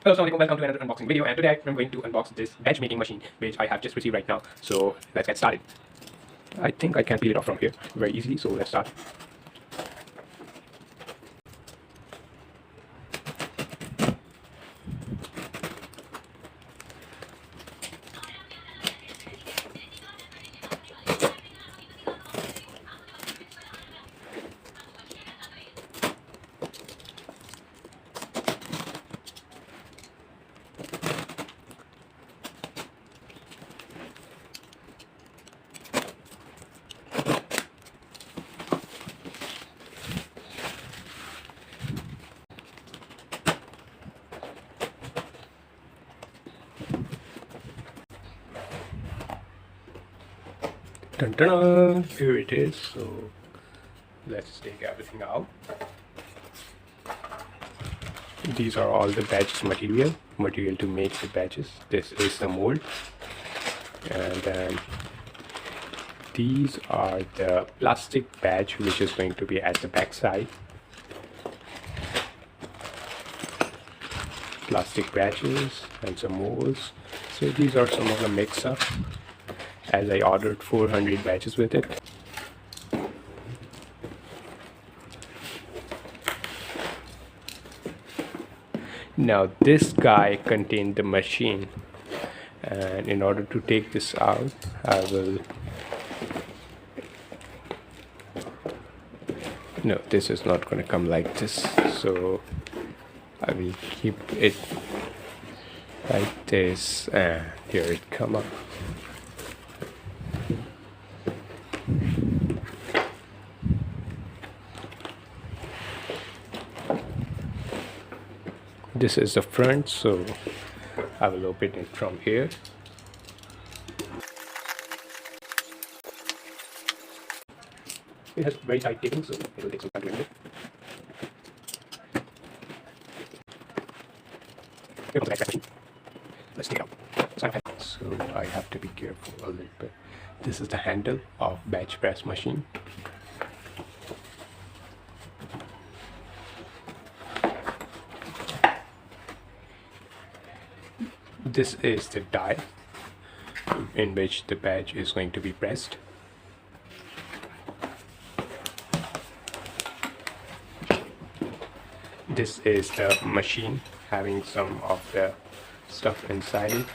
Hello, Assalamualaikum, welcome to another unboxing video, and today I'm going to unbox this badge making machine which I have just received right now. So let's get started. I think I can peel it off from here very easily, so let's start. Dun, dun, dun. Here it is. So let's take everything out. These are all the badges material to make the badges. This is the mold, and then these are the plastic badge which is going to be at the back side. Plastic badges and some molds. So these are some of the mix-up, as I ordered 400 badges with it. Now this guy contained the machine, and in order to take this out, I will no, this is not going to come like this, so I will keep it like this, and here it come up. This is the front, so I will open it from here. It has very tight taping, so it will take some time to remove it. Here comes the back machine. Let's take it out. So I have to be careful a little bit. This is the handle of batch press machine. This is the die in which the badge is going to be pressed. This is the machine having some of the stuff inside it.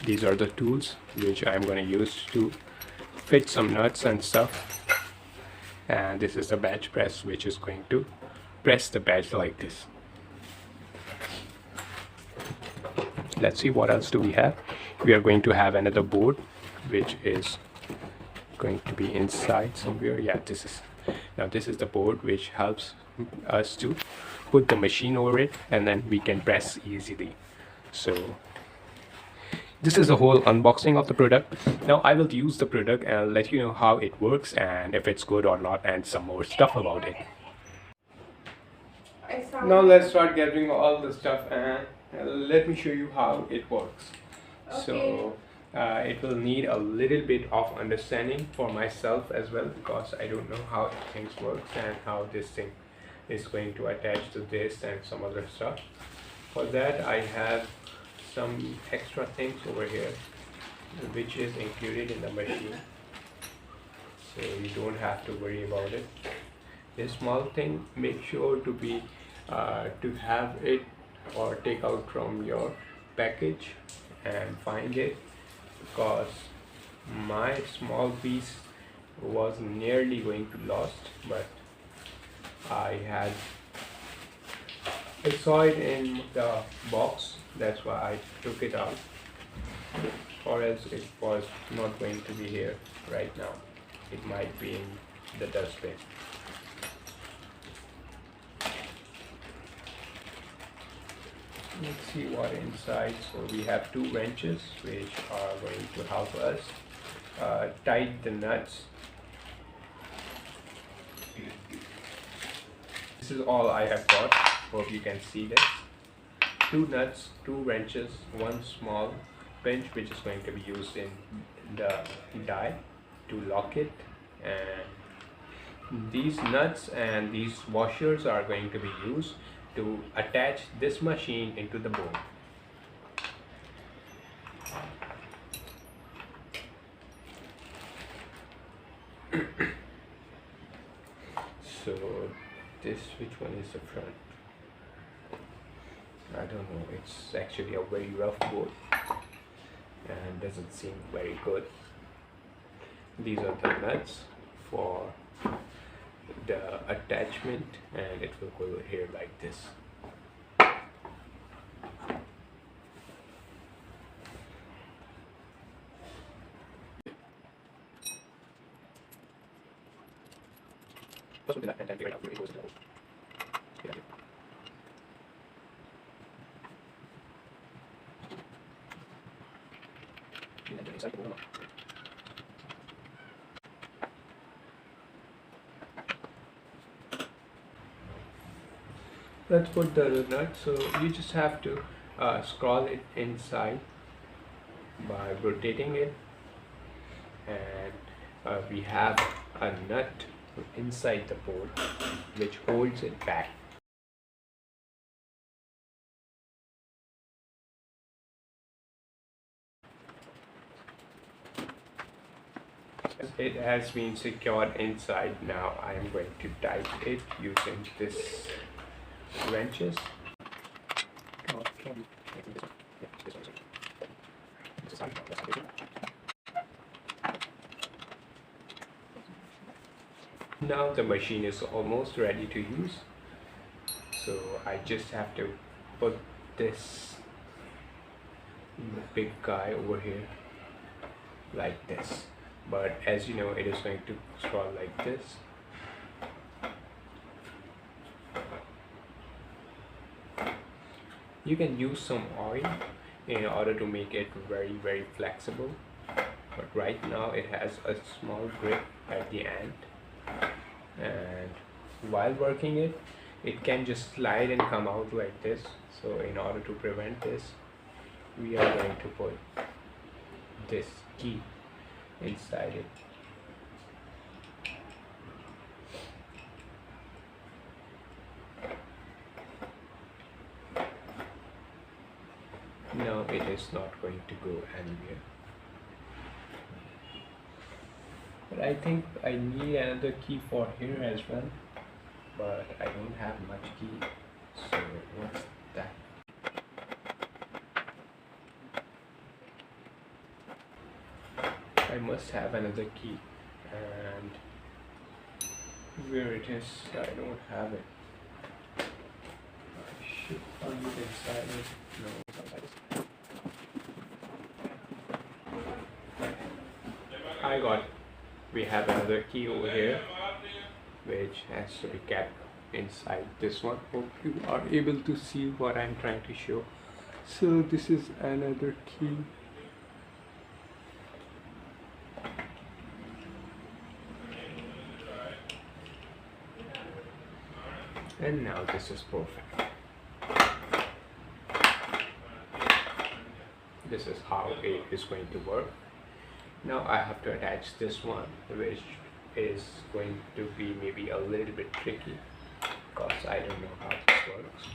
These are the tools which I'm going to use to fit some nuts and stuff. And this is the badge press which is going to press the badge like this. Let's see what else do we have. We are going to have another board which is going to be inside somewhere. Yeah, this is the board which helps us to put the machine over it, and then we can press easily. So this is the whole unboxing of the product. Now I will use the product and let you know how it works and if it's good or not, and some more stuff about it. Now let's start gathering all the stuff, and let me show you how it works. Okay. So it will need a little bit of understanding for myself as well, because I don't know how things work and how this thing is going to attach to this and some other stuff. For that I have some extra things over here which is included in the machine, so you don't have to worry about it. This small thing, make sure to be to have it or take out from your package and find it, because my small piece was nearly going to lost, but I saw it in the box, that's why I took it out, or else it was not going to be here right now. It might be in the dustbin. Let's see what inside. So we have two wrenches which are going to help us tighten the nuts. This is all I have got. Hope you can see this. Two nuts, two wrenches, one small pinch which is going to be used in the die to lock it, and these nuts and these washers are going to be used to attach this machine into the board. So this, which one is the front? I don't know, it's actually a very rough board and doesn't seem very good. These are the nuts for the attachment, and it will go here like this. Let's put the other nut. So you just have to scroll it inside by rotating it, and we have a nut inside the board which holds it back. It has been secured inside. Now I am going to tighten it using this wrenches. Now the machine is almost ready to use, so I just have to put this big guy over here like this, but as you know, it is going to scroll like this. You can use some oil in order to make it very flexible, but right now it has a small grip at the end, and while working it, it can just slide and come out like this. So in order to prevent this, we are going to put this key inside it. No, it is not going to go anywhere. But I think I need another key for here as well, but I don't have much key. So what's that? I must have another key, and where it is, I don't have it. I should find it inside it. No, it's outside it. I got it. We have another key over here which has to be kept inside this one. Hope you are able to see what I'm trying to show. So this is another key. And now this is perfect. This is how it is going to work. Now I have to attach this one, which is going to be maybe a little bit tricky because I don't know how this works.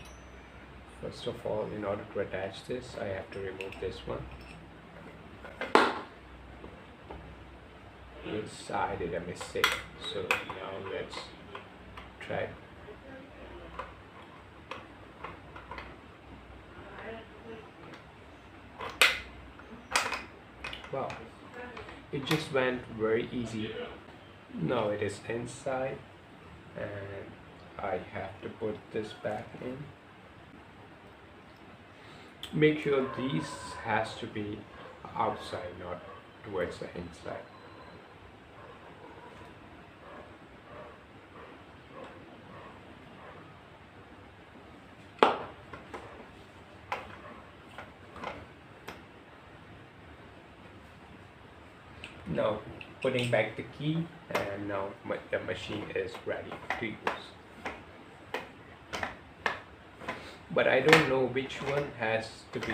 First of all, in order to attach this, I have to remove this one. Yes, I did a mistake. So now let's try. Wow, it just went very easy. Now it is inside, and I have to put this back in. Make sure these has to be outside, not towards the inside. Now putting back the key, and now the machine is ready to use. But I don't know which one has to be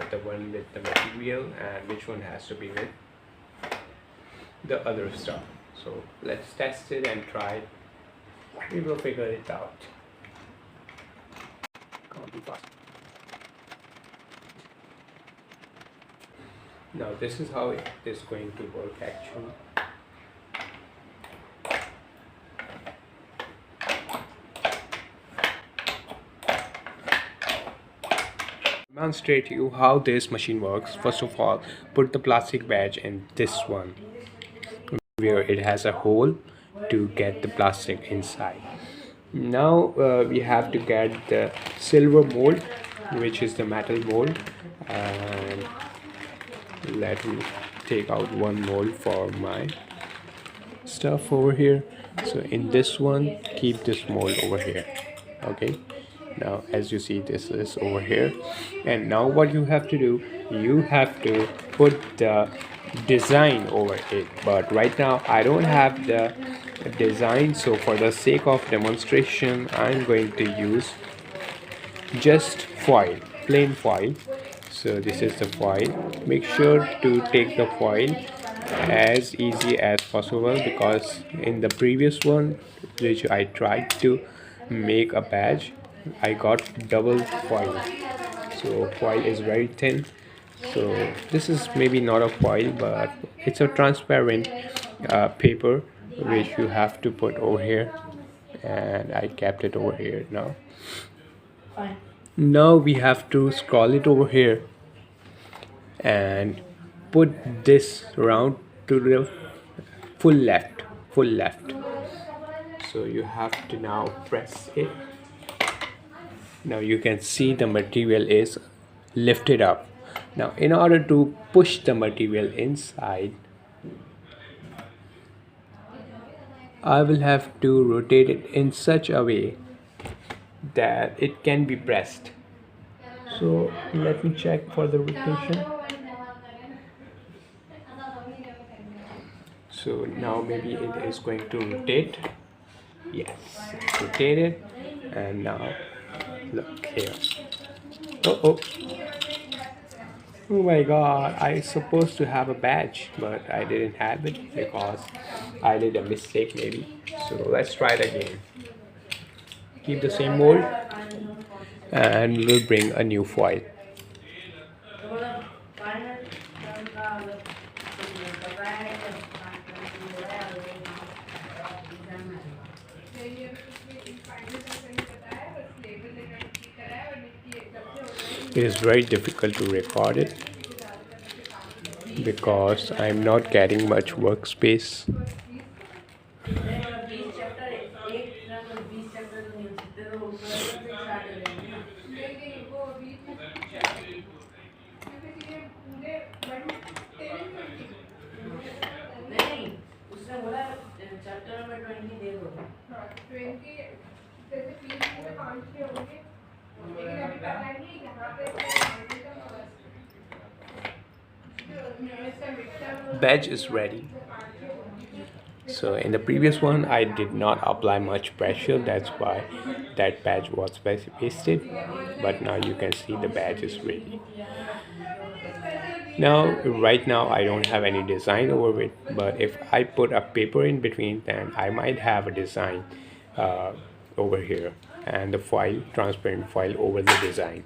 the one with the material and which one has to be with the other stuff. So let's test it and try it. We will figure it out. Come on, be fast. Now this is how it is going to work actually. Demonstrate you how this machine works. First of all, put the plastic badge in this one where it has a hole to get the plastic inside. Now we have to get the silver mold, which is the metal mold, and let me take out one mold for my stuff over here. So in this one, keep this mold over here. Okay, now as you see, this is over here, and now what you have to do, you have to put the design over it. But right now I don't have the design, so for the sake of demonstration I'm going to use just foil, plain foil. So this is the foil. Make sure to take the foil as easy as possible, because in the previous one which I tried to make a badge, I got double foil. So foil is very thin. So this is maybe not a foil, but it's a transparent paper which you have to put over here, and I kept it over here. Now we have to scroll it over here and put this round to the full left. So you have to now press it. Now you can see the material is lifted up. Now in order to push the material inside, I will have to rotate it in such a way that it can be pressed. So let me check for the rotation. So now maybe it is going to rotate. Yes, it's rotated. And now look here. Oh my god, I supposed to have a badge, but I didn't have it because I did a mistake maybe. So let's try it again. Keep the same mold and we'll bring a new foil. It is very difficult to record it because I'm not getting much workspace. Badge is ready. So in the previous one I did not apply much pressure, that's why that badge was wasted, but now you can see the badge is ready. Now right now I don't have any design over it, but if I put a paper in between, then I might have a design over here, and the foil, transparent foil over the design.